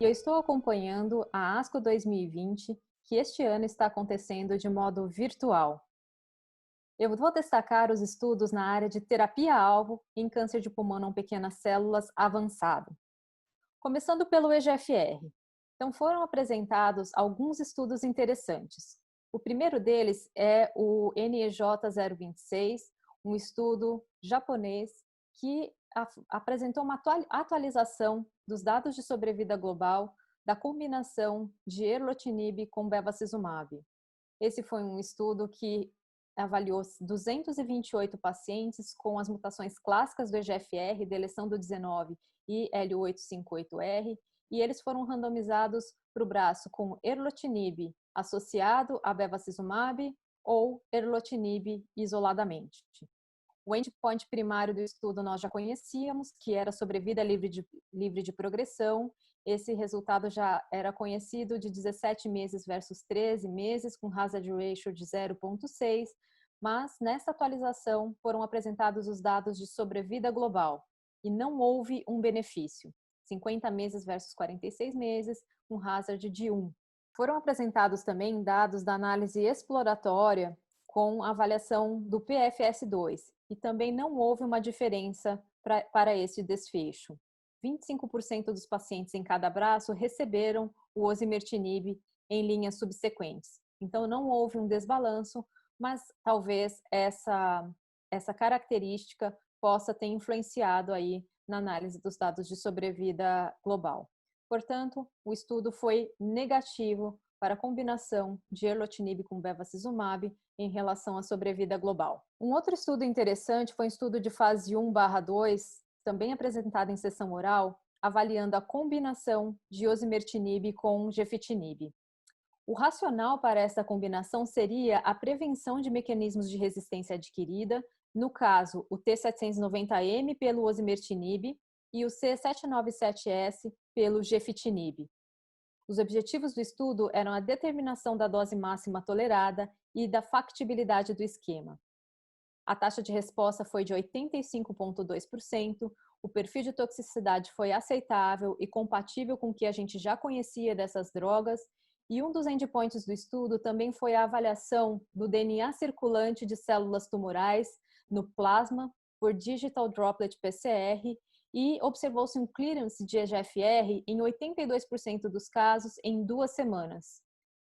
e eu estou acompanhando a ASCO 2020, que este ano está acontecendo de modo virtual. Eu vou destacar os estudos na área de terapia-alvo em câncer de pulmão não pequenas células avançado. Começando pelo EGFR. Então, foram apresentados alguns estudos interessantes. O primeiro deles é o NEJ026, um estudo japonês que apresentou uma atualização dos dados de sobrevida global da combinação de erlotinib com bevacizumab. Esse foi um estudo que avaliou 228 pacientes com as mutações clássicas do EGFR, deleção do 19 e L858R, e eles foram randomizados para o braço com erlotinib associado a bevacizumab ou erlotinib isoladamente. O endpoint primário do estudo nós já conhecíamos, que era sobrevida livre de progressão. Esse resultado já era conhecido de 17 meses versus 13 meses, com hazard ratio de 0,6, mas nessa atualização foram apresentados os dados de sobrevida global e não houve um benefício. 50 meses versus 46 meses, com hazard de 1. Foram apresentados também dados da análise exploratória com avaliação do PFS2 e também não houve uma diferença para esse desfecho. 25% dos pacientes em cada braço receberam o osimertinib em linhas subsequentes. Então, não houve um desbalanço, mas talvez essa característica possa ter influenciado aí na análise dos dados de sobrevida global. Portanto, o estudo foi negativo para a combinação de erlotinib com bevacizumab em relação à sobrevida global. Um outro estudo interessante foi um estudo de fase 1/2, também apresentado em sessão oral, avaliando a combinação de osimertinib com gefitinib. O racional para essa combinação seria a prevenção de mecanismos de resistência adquirida, no caso, o T790M pelo osimertinib e o C797S pelo gefitinib. Os objetivos do estudo eram a determinação da dose máxima tolerada e da factibilidade do esquema. A taxa de resposta foi de 85,2%, o perfil de toxicidade foi aceitável e compatível com o que a gente já conhecia dessas drogas, e um dos endpoints do estudo também foi a avaliação do DNA circulante de células tumorais no plasma por Digital Droplet PCR, e observou-se um clearance de EGFR em 82% dos casos em 2 semanas.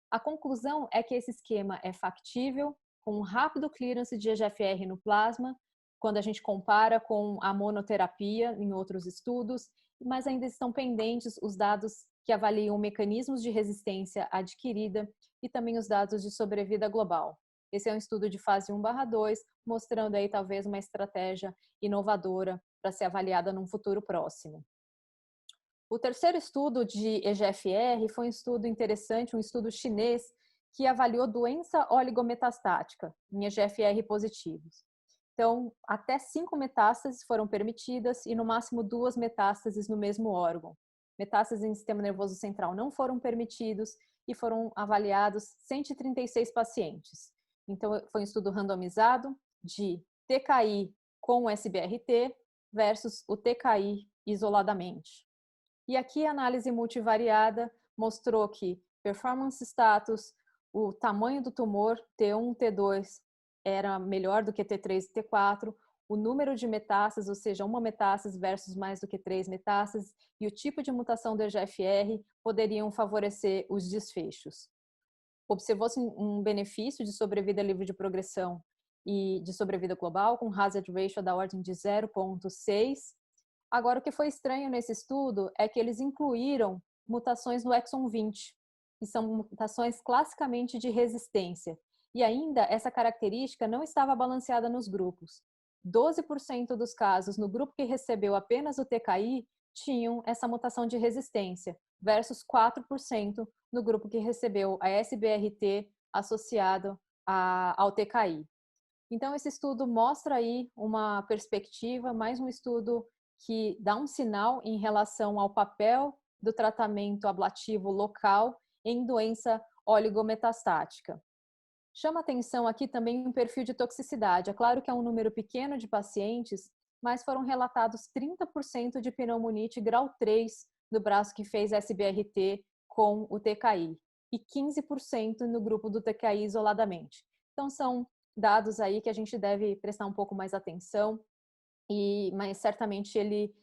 A conclusão é que esse esquema é factível, com um rápido clearance de EGFR no plasma, quando a gente compara com a monoterapia em outros estudos, mas ainda estão pendentes os dados que avaliam mecanismos de resistência adquirida e também os dados de sobrevida global. Esse é um estudo de fase 1/2, mostrando aí talvez uma estratégia inovadora para ser avaliada num futuro próximo. O terceiro estudo de EGFR foi um estudo interessante, um estudo chinês, que avaliou doença oligometastática em EGFR positivos. Então, até 5 metástases foram permitidas e no máximo 2 metástases no mesmo órgão. Metástases em sistema nervoso central não foram permitidos e foram avaliados 136 pacientes. Então, foi um estudo randomizado de TKI com SBRT versus o TKI isoladamente. E aqui a análise multivariada mostrou que performance status, o tamanho do tumor T1, T2 era melhor do que T3 e T4, o número de metástases, ou seja, uma metástase versus mais do que 3 metástases, e o tipo de mutação do EGFR poderiam favorecer os desfechos. Observou-se um benefício de sobrevida livre de progressão e de sobrevida global, com hazard ratio da ordem de 0,6. Agora, o que foi estranho nesse estudo é que eles incluíram mutações no exon 20, que são mutações classicamente de resistência. E ainda, essa característica não estava balanceada nos grupos. 12% dos casos no grupo que recebeu apenas o TKI tinham essa mutação de resistência, versus 4% no grupo que recebeu a SBRT associado ao TKI. Então, esse estudo mostra aí uma perspectiva, mais um estudo que dá um sinal em relação ao papel do tratamento ablativo local em doença oligometastática. Chama atenção aqui também um perfil de toxicidade. É claro que é um número pequeno de pacientes, mas foram relatados 30% de pneumonite grau 3 do braço que fez SBRT com o TKI e 15% no grupo do TKI isoladamente. Então, são dados aí que a gente deve prestar um pouco mais atenção, mas certamente ele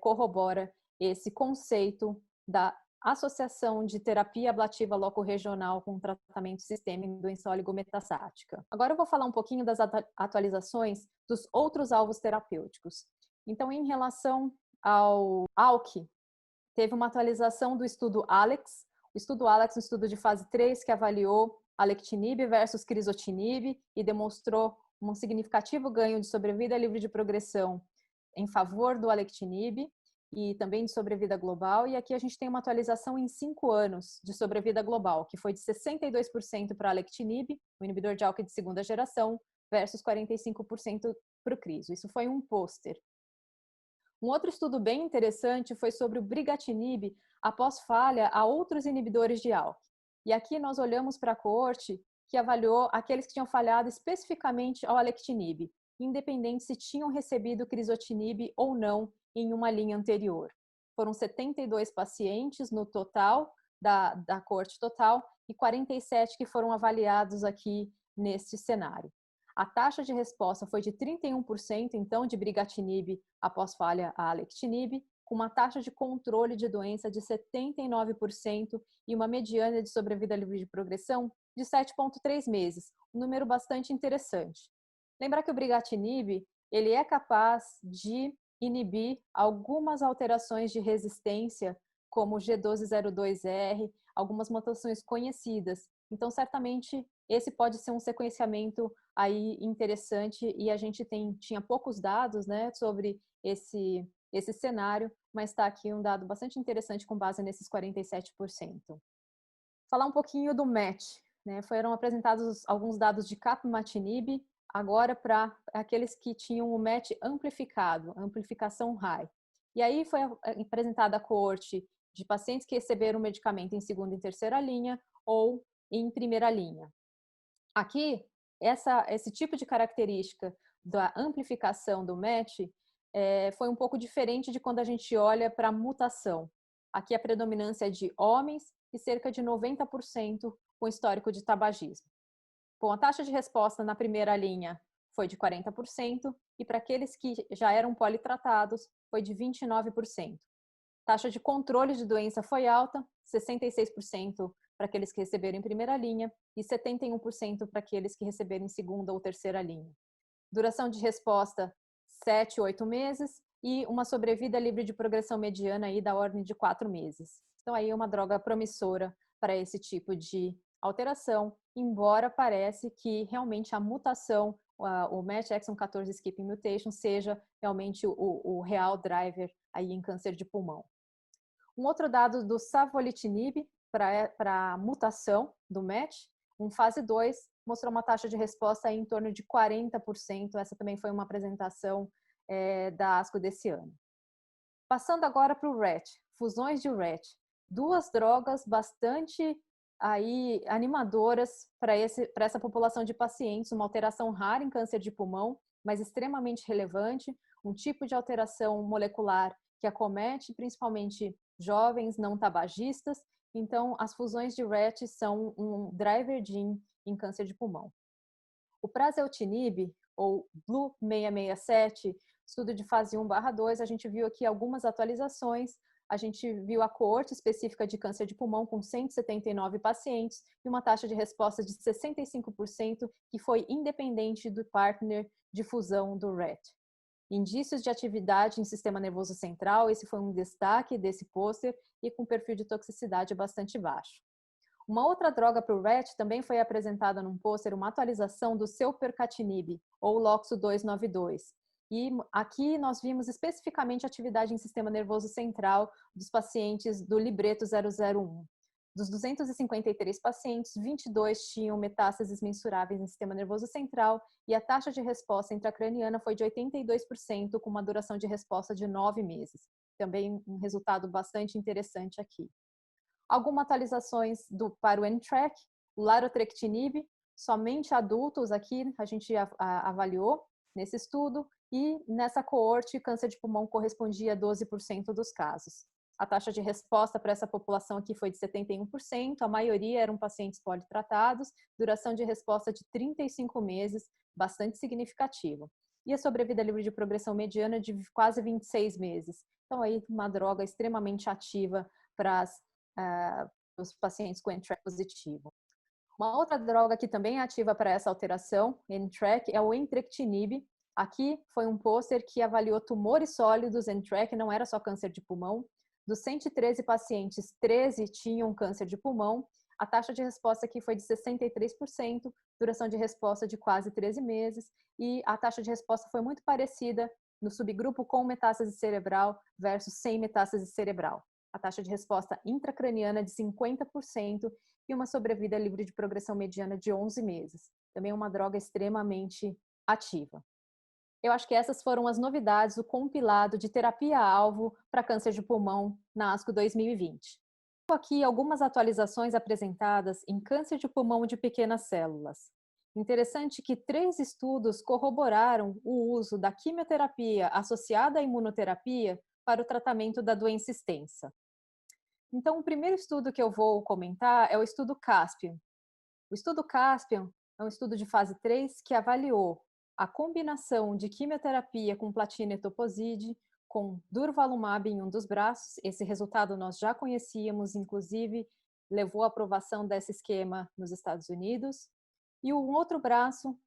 corrobora esse conceito da associação de terapia ablativa locorregional com tratamento sistêmico de doença oligometastática. Agora eu vou falar um pouquinho das atualizações dos outros alvos terapêuticos. Então, em relação ao ALK, teve uma atualização do estudo ALEX. O estudo ALEX é um estudo de fase 3 que avaliou alectinib versus crizotinib e demonstrou um significativo ganho de sobrevida livre de progressão em favor do alectinib e também de sobrevida global. E aqui a gente tem uma atualização em 5 anos de sobrevida global, que foi de 62% para alectinib, o inibidor de ALK de segunda geração, versus 45% para o crizo. Isso foi um pôster. Um outro estudo bem interessante foi sobre o brigatinib após falha a outros inibidores de ALK. E aqui nós olhamos para a coorte que avaliou aqueles que tinham falhado especificamente ao alectinib, independente se tinham recebido crizotinib ou não em uma linha anterior. Foram 72 pacientes no total, da coorte total, e 47 que foram avaliados aqui neste cenário. A taxa de resposta foi de 31%, então, de brigatinib após falha a alectinib, com uma taxa de controle de doença de 79% e uma mediana de sobrevida livre de progressão de 7,3 meses, um número bastante interessante. Lembrar que o brigatinib, ele é capaz de inibir algumas alterações de resistência, como G1202R, algumas mutações conhecidas. Então, certamente, esse pode ser um sequenciamento aí interessante e a gente tinha poucos dados, né, sobre esse cenário, mas está aqui um dado bastante interessante com base nesses 47%. Falar um pouquinho do match, né, foram apresentados alguns dados de capmatinib, agora para aqueles que tinham o match amplificado, amplificação high. E aí foi apresentada a coorte de pacientes que receberam o medicamento em segunda e terceira linha ou em primeira linha. Aqui, esse tipo de característica da amplificação do match foi um pouco diferente de quando a gente olha para a mutação. Aqui a predominância é de homens e cerca de 90% com histórico de tabagismo. Bom, a taxa de resposta na primeira linha foi de 40% e para aqueles que já eram politratados foi de 29%. Taxa de controle de doença foi alta, 66% para aqueles que receberam em primeira linha e 71% para aqueles que receberam em segunda ou terceira linha. Duração de resposta, 7, 8 meses e uma sobrevida livre de progressão mediana aí da ordem de 4 meses. Então aí é uma droga promissora para esse tipo de alteração, embora parece que realmente a mutação, o match exon 14 skipping mutation, seja realmente o real driver aí em câncer de pulmão. Um outro dado do savolitinib para a mutação do match, em fase 2, mostrou uma taxa de resposta em torno de 40%. Essa também foi uma apresentação da ASCO desse ano. Passando agora para o RET, fusões de RET. Duas drogas bastante aí animadoras para essa população de pacientes, uma alteração rara em câncer de pulmão, mas extremamente relevante, um tipo de alteração molecular que acomete principalmente jovens não tabagistas. Então, as fusões de RET são um driver gene em câncer de pulmão. O prazeltinib, ou Blue 667, estudo de fase 1/2, a gente viu aqui algumas atualizações. A gente viu a coorte específica de câncer de pulmão com 179 pacientes e uma taxa de resposta de 65%, que foi independente do partner de fusão do RET. Indícios de atividade em sistema nervoso central, esse foi um destaque desse pôster e com perfil de toxicidade bastante baixo. Uma outra droga para o RET também foi apresentada num pôster, uma atualização do seu percatinib, ou LOXO 292. E aqui nós vimos especificamente atividade em sistema nervoso central dos pacientes do Libreto 001. Dos 253 pacientes, 22 tinham metástases mensuráveis em sistema nervoso central e a taxa de resposta intracraniana foi de 82%, com uma duração de resposta de 9 meses. Também um resultado bastante interessante aqui. Algumas atualizações para o NTRK, o larotrectinib, somente adultos aqui a gente avaliou nesse estudo e nessa coorte câncer de pulmão correspondia a 12% dos casos. A taxa de resposta para essa população aqui foi de 71%, a maioria eram pacientes politratados, duração de resposta de 35 meses, bastante significativo. E a sobrevida livre de progressão mediana de quase 26 meses. Então, aí, uma droga extremamente ativa para os pacientes com NTRK positivo. Uma outra droga que também é ativa para essa alteração, NTRK, é o entrectinib. Aqui foi um pôster que avaliou tumores sólidos NTRK, não era só câncer de pulmão. Dos 113 pacientes, 13 tinham câncer de pulmão. A taxa de resposta aqui foi de 63%, duração de resposta de quase 13 meses, e a taxa de resposta foi muito parecida no subgrupo com metástase cerebral versus sem metástase cerebral. A taxa de resposta intracraniana de 50% e uma sobrevida livre de progressão mediana de 11 meses. Também uma droga extremamente ativa. Eu acho que essas foram as novidades do compilado de terapia-alvo para câncer de pulmão na ASCO 2020. Aqui algumas atualizações apresentadas em câncer de pulmão de pequenas células. Interessante que 3 estudos corroboraram o uso da quimioterapia associada à imunoterapia para o tratamento da doença extensa. Então, o primeiro estudo que eu vou comentar é o estudo Caspian. O estudo Caspian é um estudo de fase 3 que avaliou a combinação de quimioterapia com platina e toposide com durvalumab em um dos braços. Esse resultado nós já conhecíamos, inclusive levou à aprovação desse esquema nos Estados Unidos. E um outro braço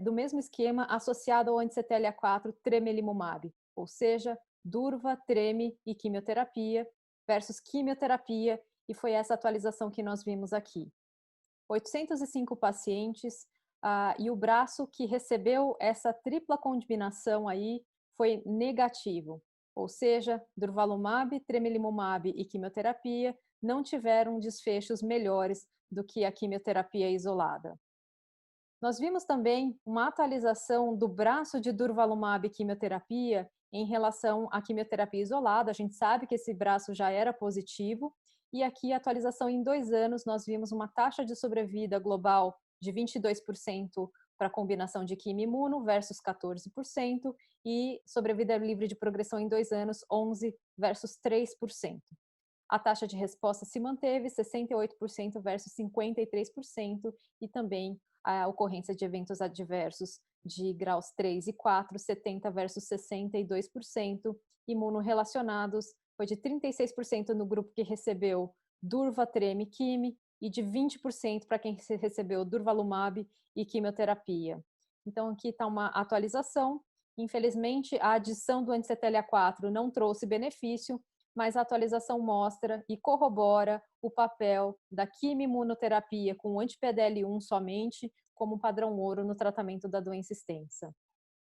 do mesmo esquema associado ao anti-CTLA-4 tremelimumab, ou seja, durva, treme e quimioterapia versus quimioterapia, e foi essa atualização que nós vimos aqui. 805 pacientes, e o braço que recebeu essa tripla combinação aí foi negativo, ou seja, durvalumab, tremelimumab e quimioterapia não tiveram desfechos melhores do que a quimioterapia isolada. Nós vimos também uma atualização do braço de durvalumab e quimioterapia em relação à quimioterapia isolada. A gente sabe que esse braço já era positivo, e aqui a atualização em 2 anos, nós vimos uma taxa de sobrevida global de 22% para a combinação de quimio-imuno versus 14%, e sobrevida livre de progressão em 2 anos, 11% versus 3%. A taxa de resposta se manteve, 68% versus 53%, e também a ocorrência de eventos adversos de graus 3 e 4, 70 versus 62%, imunorrelacionados foi de 36% no grupo que recebeu durva, treme, quimi, e de 20% para quem recebeu durvalumab e quimioterapia. Então aqui está uma atualização. Infelizmente, a adição do anti-CTLA-4 não trouxe benefício, mas a atualização mostra e corrobora o papel da quimio-imunoterapia com anti-PDL1 somente como padrão ouro no tratamento da doença extensa.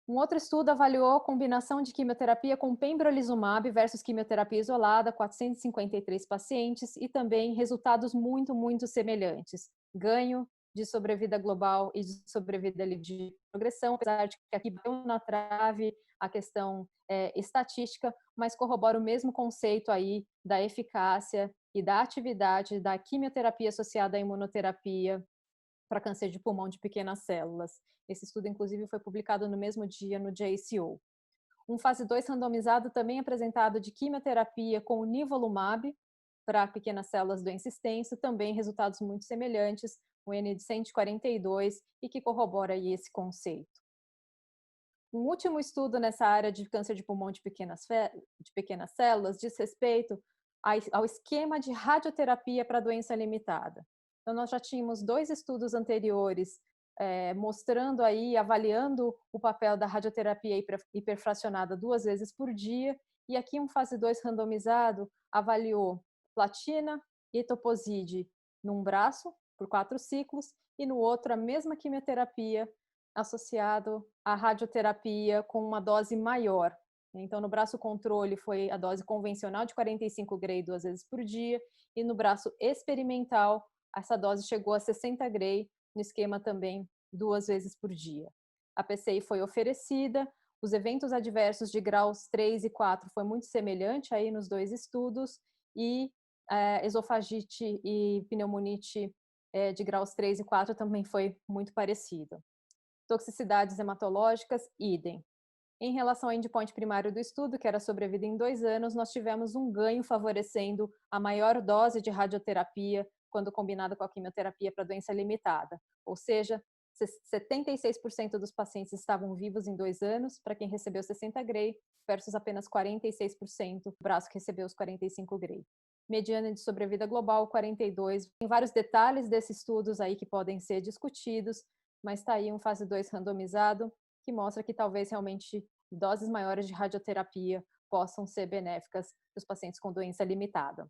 Um outro estudo avaliou a combinação de quimioterapia com pembrolizumab versus quimioterapia isolada, 453 pacientes, e também resultados muito semelhantes. Ganho de sobrevida global e de sobrevida livre de progressão, apesar de que aqui bateu na trave a questão estatística, mas corrobora o mesmo conceito aí da eficácia e da atividade da quimioterapia associada à imunoterapia para câncer de pulmão de pequenas células. Esse estudo, inclusive, foi publicado no mesmo dia no JCO. Um fase 2 randomizado também apresentado de quimioterapia com o nivolumab para pequenas células doença extensa, também resultados muito semelhantes, um N de 142, e que corrobora aí esse conceito. Um último estudo nessa área de câncer de pulmão de pequenas células diz respeito ao esquema de radioterapia para doença limitada. Então, nós já tínhamos 2 estudos anteriores mostrando aí, avaliando o papel da radioterapia hiperfracionada 2 vezes por dia, e aqui um fase 2 randomizado avaliou platina e toposide num braço por 4 ciclos, e no outro a mesma quimioterapia associado à radioterapia com uma dose maior. Então, no braço controle foi a dose convencional de 45 Gray 2 vezes por dia, e no braço experimental essa dose chegou a 60 Gray, no esquema também 2 vezes por dia. A PCI foi oferecida, os eventos adversos de graus 3 e 4 foi muito semelhante aí nos 2 estudos, e esofagite e pneumonite de graus 3 e 4 também foi muito parecido. Toxicidades hematológicas, idem. Em relação ao endpoint primário do estudo, que era sobrevida em 2 anos, nós tivemos um ganho favorecendo a maior dose de radioterapia quando combinada com a quimioterapia para doença limitada. Ou seja, 76% dos pacientes estavam vivos em 2 anos, para quem recebeu 60 Gray, versus apenas 46% do braço que recebeu os 45 Gray. Mediana de sobrevida global, 42. Tem vários detalhes desses estudos aí que podem ser discutidos, mas está aí um fase 2 randomizado, que mostra que talvez realmente doses maiores de radioterapia possam ser benéficas para os pacientes com doença limitada.